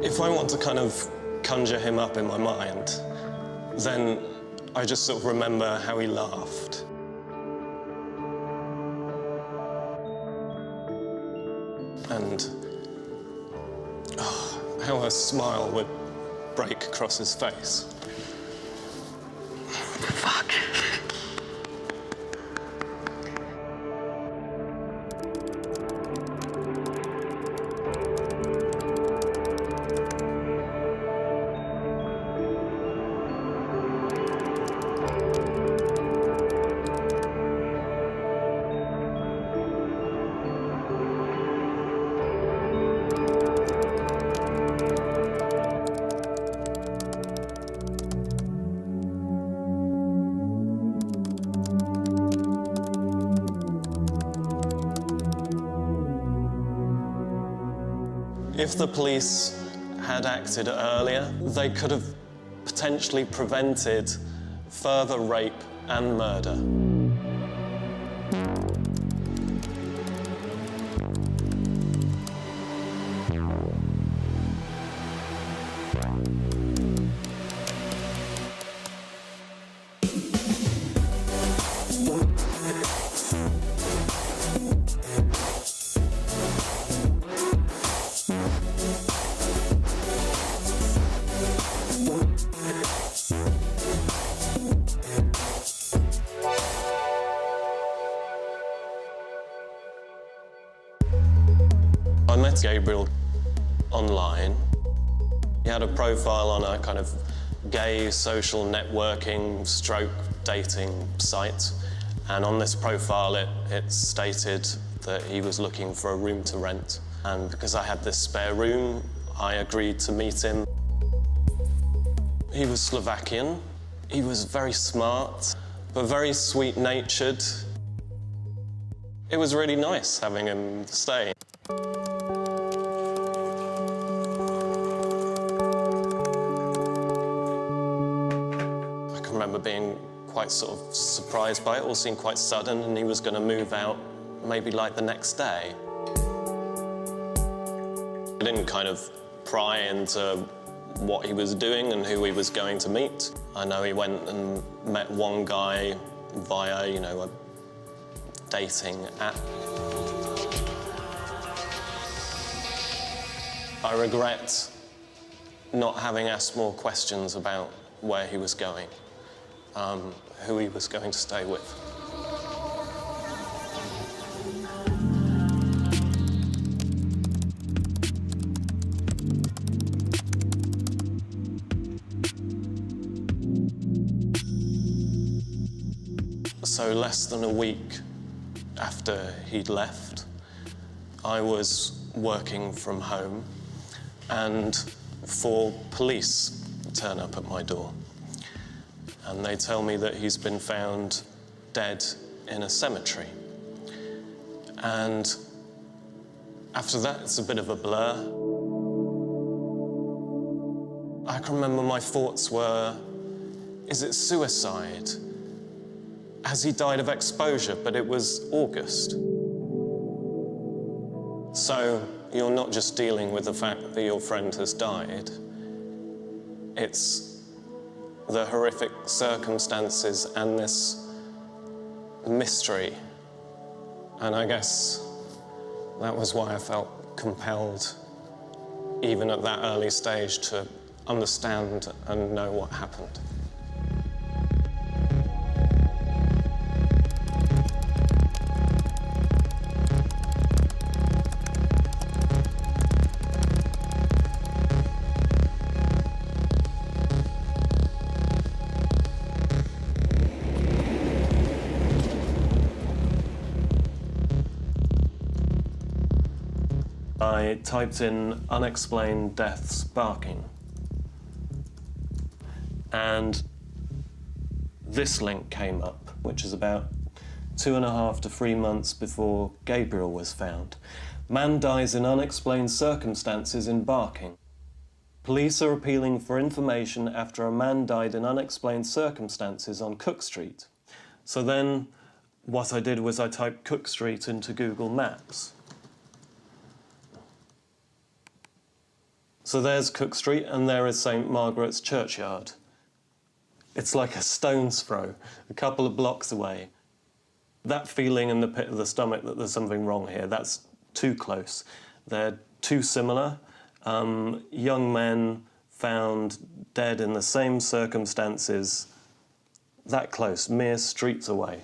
If I want to kind of conjure him up in my mind, then I just sort of remember how he laughed. And how a smile would break across his face. Fuck. If the police had acted earlier, they could have potentially prevented further rape and murder. I met Gabriel online. He had a profile on a kind of gay social networking stroke dating site. And on this profile, it stated that he was looking for a room to rent. And because I had this spare room, I agreed to meet him. He was Slovakian. He was very smart, but very sweet-natured. It was really nice having him stay. I can remember being quite sort of surprised by it. It all seemed quite sudden, and he was going to move out maybe like the next day. I didn't kind of pry into what he was doing and who he was going to meet. I know he went and met one guy via, you know, a dating app. I regret not having asked more questions about where he was going, who he was going to stay with. So less than a week after he'd left, I was working from home and 4 police turn up at my door. And they tell me that he's been found dead in a cemetery. And after that, it's a bit of a blur. I can remember my thoughts were, is it suicide? Has he died of exposure? But it was August. So you're not just dealing with the fact that your friend has died. It's the horrific circumstances and this mystery. And I guess that was why I felt compelled, even at that early stage, to understand and know what happened. I typed in unexplained deaths barking. And this link came up, which is about 2.5 to 3 months before Gabriel was found. Man dies in unexplained circumstances in Barking. Police are appealing for information after a man died in unexplained circumstances on Cook Street. So then what I did was I typed Cook Street into Google Maps. So there's Cook Street and there is St Margaret's Churchyard. It's like a stone's throw, a couple of blocks away. That feeling in the pit of the stomach that there's something wrong here, that's too close. They're too similar. Young men found dead in the same circumstances, that close, mere streets away.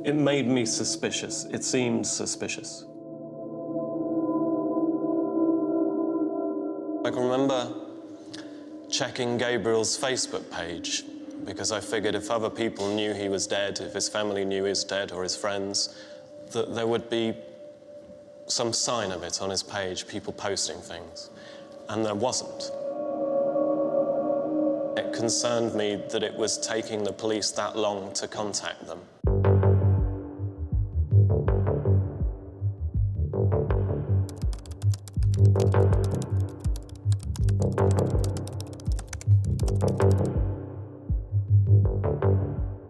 It made me suspicious. It seemed suspicious. I can remember checking Gabriel's Facebook page because I figured if other people knew he was dead, if his family knew he was dead or his friends, that there would be some sign of it on his page, people posting things. And there wasn't. It concerned me that it was taking the police that long to contact them.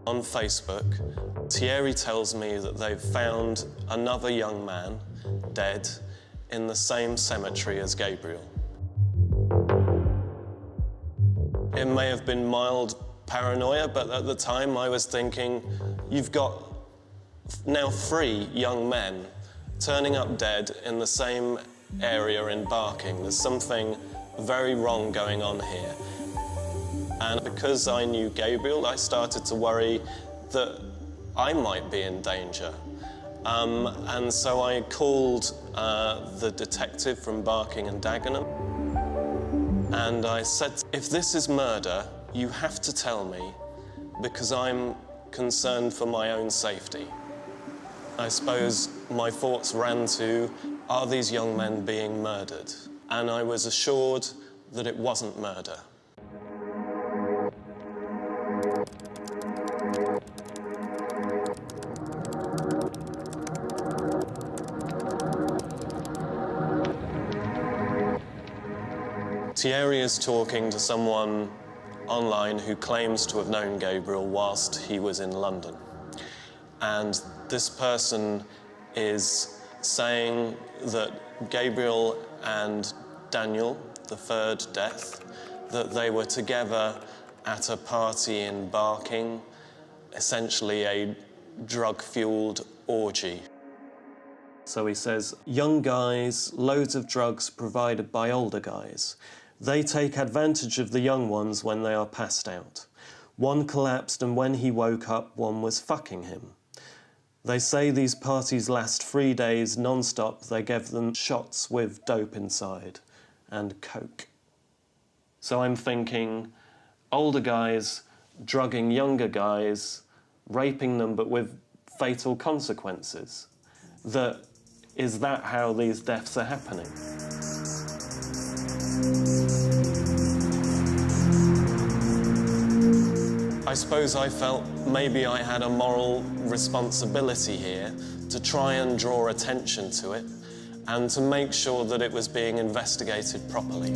On Facebook, Thierry tells me that they've found another young man dead in the same cemetery as Gabriel. It may have been mild paranoia, but at the time I was thinking, you've got now 3 young men turning up dead in the same area in Barking. There's something very wrong going on here. And because I knew Gabriel, I started to worry that I might be in danger. And so I called the detective from Barking and Dagenham. And I said, if this is murder, you have to tell me, because I'm concerned for my own safety. I suppose my thoughts ran to, are these young men being murdered? And I was assured that it wasn't murder. Thierry is talking to someone online who claims to have known Gabriel whilst he was in London. And this person is saying that Gabriel and Daniel, the 3rd death, that they were together at a party in Barking, essentially a drug-fueled orgy. So he says, young guys, loads of drugs provided by older guys. They take advantage of the young ones when they are passed out. One collapsed, and when he woke up, one was fucking him. They say these parties last 3 days non-stop. They give them shots with dope inside and coke. So I'm thinking, older guys drugging younger guys, raping them but with fatal consequences. Is that how these deaths are happening? I suppose I felt maybe I had a moral responsibility here to try and draw attention to it and to make sure that it was being investigated properly.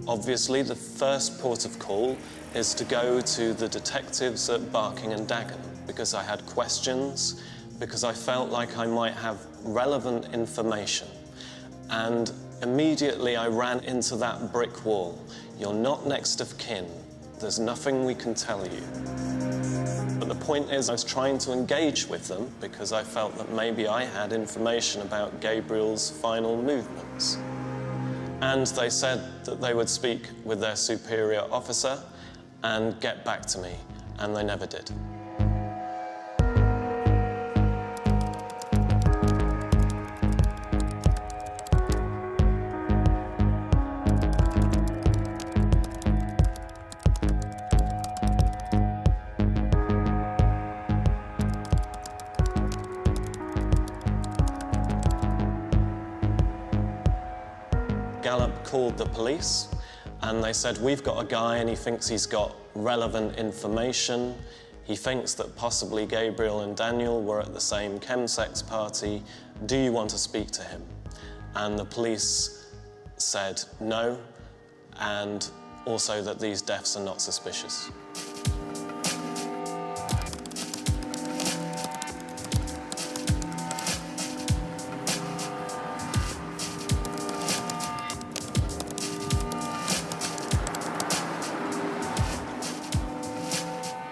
Obviously, the first port of call is to go to the detectives at Barking and Dagenham because I had questions, because I felt like I might have relevant information. And immediately I ran into that brick wall. You're not next of kin. There's nothing we can tell you. But the point is, I was trying to engage with them because I felt that maybe I had information about Gabriel's final movements. And they said that they would speak with their superior officer and get back to me, and they never did. Called the police and they said, we've got a guy and he thinks he's got relevant information. He thinks that possibly Gabriel and Daniel were at the same chemsex party. Do you want to speak to him? And the police said no, and also that these deaths are not suspicious.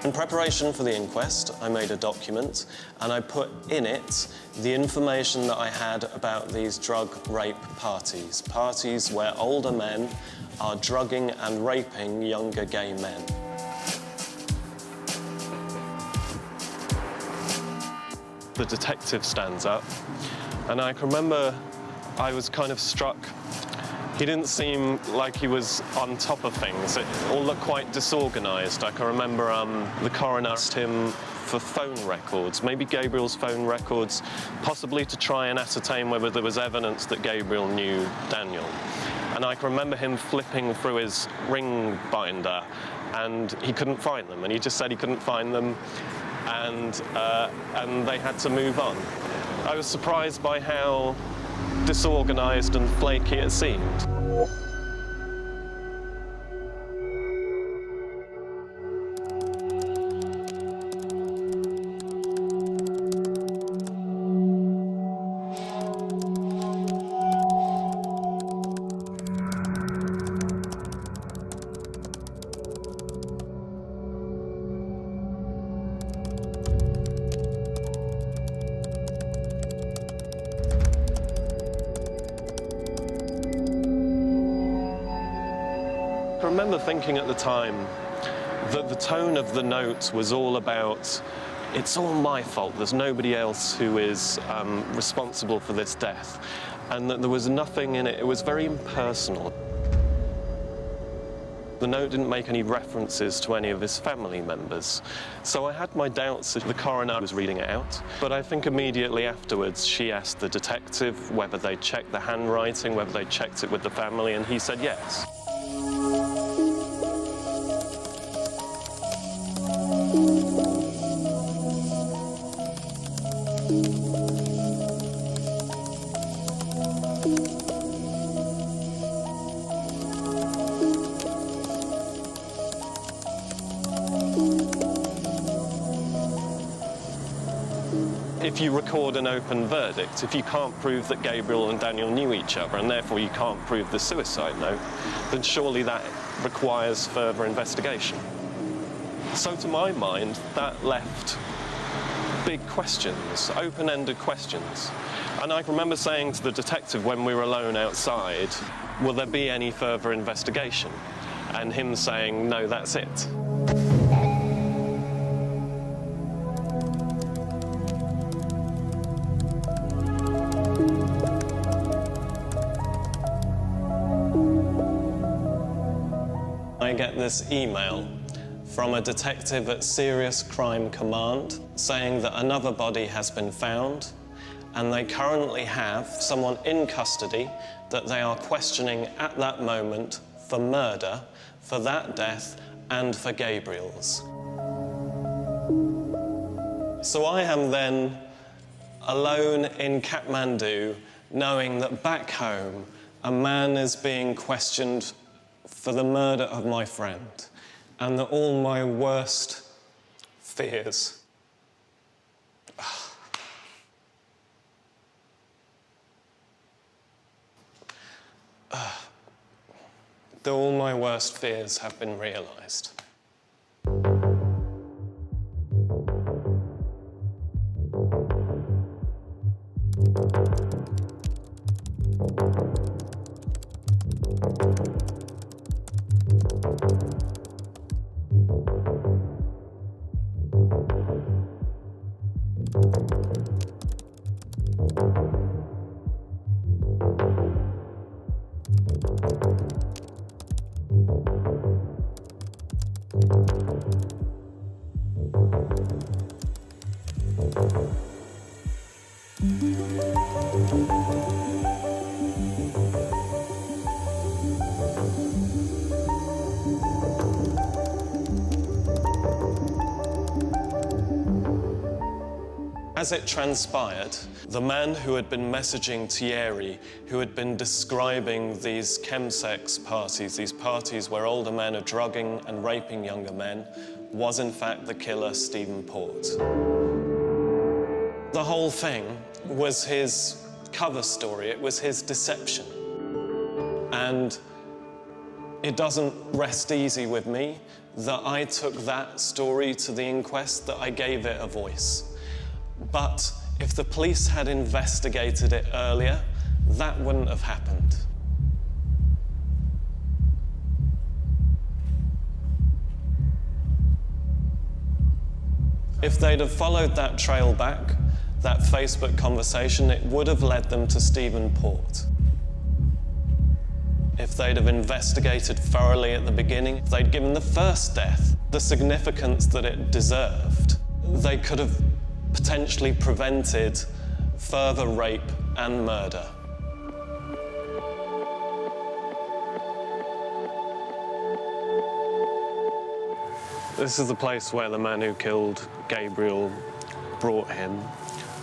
In preparation for the inquest, I made a document and I put in it the information that I had about these drug rape parties. Parties where older men are drugging and raping younger gay men. The detective stands up and I can remember I was kind of struck. He didn't seem like he was on top of things. It all looked quite disorganised. I can remember the coroner asked him for phone records, maybe Gabriel's phone records, possibly to try and ascertain whether there was evidence that Gabriel knew Daniel. And I can remember him flipping through his ring binder and he couldn't find them. And he just said he couldn't find them and they had to move on. I was surprised by how disorganised and flaky it seemed. I remember thinking at the time that the tone of the note was all about, it's all my fault, there's nobody else who is responsible for this death, and that there was nothing in it, it was very impersonal. The note didn't make any references to any of his family members, so I had my doubts if the coroner was reading it out. But I think immediately afterwards she asked the detective whether they checked the handwriting, whether they checked it with the family, and he said yes. If you record an open verdict, if you can't prove that Gabriel and Daniel knew each other and therefore you can't prove the suicide note, then surely that requires further investigation. So to my mind, that left big questions, open-ended questions. And I remember saying to the detective when we were alone outside, will there be any further investigation? And him saying, no, that's it. I get this email from a detective at Serious Crime Command saying that another body has been found and they currently have someone in custody that they are questioning at that moment for murder, for that death and for Gabriel's. So I am then alone in Kathmandu knowing that back home a man is being questioned for the murder of my friend, and that all my worst fears that all my worst fears have been realised. As it transpired, the man who had been messaging Thierry, who had been describing these chemsex parties, these parties where older men are drugging and raping younger men, was in fact the killer Stíven Port. The whole thing was his cover story, it was his deception. And It doesn't rest easy with me that I took that story to the inquest, that I gave it a voice. But if the police had investigated it earlier, that wouldn't have happened. If they'd have followed that trail back, that Facebook conversation, it would have led them to Stíven Port. If they'd have investigated thoroughly at the beginning, if they'd given the first death the significance that it deserved, they could have potentially prevented further rape and murder. This is the place where the man who killed Gabriel brought him.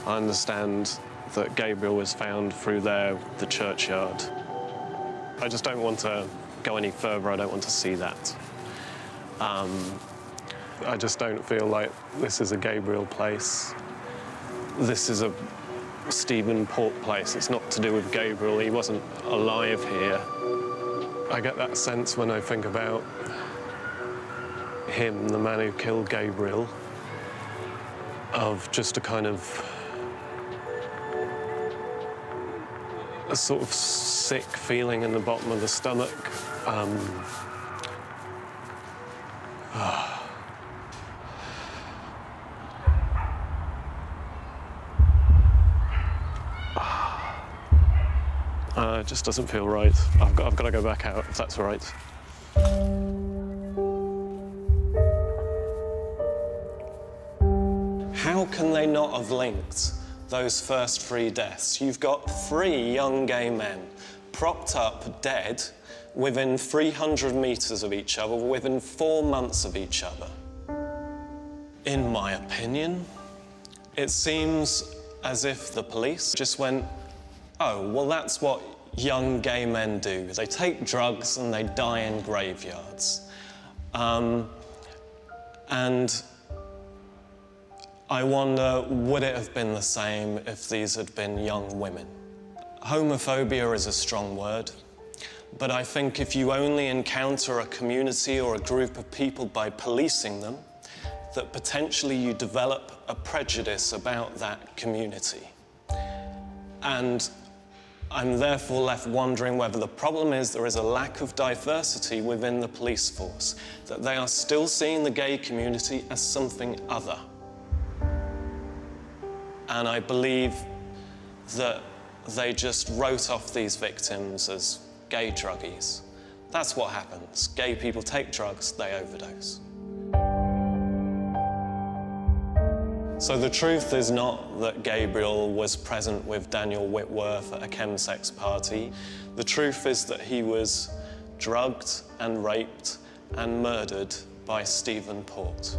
I understand that Gabriel was found through there, the churchyard. I just don't want to go any further. I don't want to see that. I just don't feel like this is a Gabriel place. This is a Stíven Port place. It's not to do with Gabriel. He wasn't alive here. I get that sense when I think about him, the man who killed Gabriel, of just a kind of a sort of sick feeling in the bottom of the stomach. It just doesn't feel right. I've got to go back out, if that's all right. How can they not have linked those first 3 deaths? You've got 3 young gay men propped up dead within 300 metres of each other, within 4 months of each other. In my opinion, it seems as if the police just went, oh, well, that's what young gay men do. They take drugs and they die in graveyards. And I wonder, would it have been the same if these had been young women? Homophobia is a strong word, but I think if you only encounter a community or a group of people by policing them, that potentially you develop a prejudice about that community. And I'm therefore left wondering whether the problem is there is a lack of diversity within the police force, that they are still seeing the gay community as something other. And I believe that they just wrote off these victims as gay druggies. That's what happens. Gay people take drugs, they overdose. So the truth is not that Gabriel was present with Daniel Whitworth at a chemsex party. The truth is that he was drugged and raped and murdered by Stíven Port.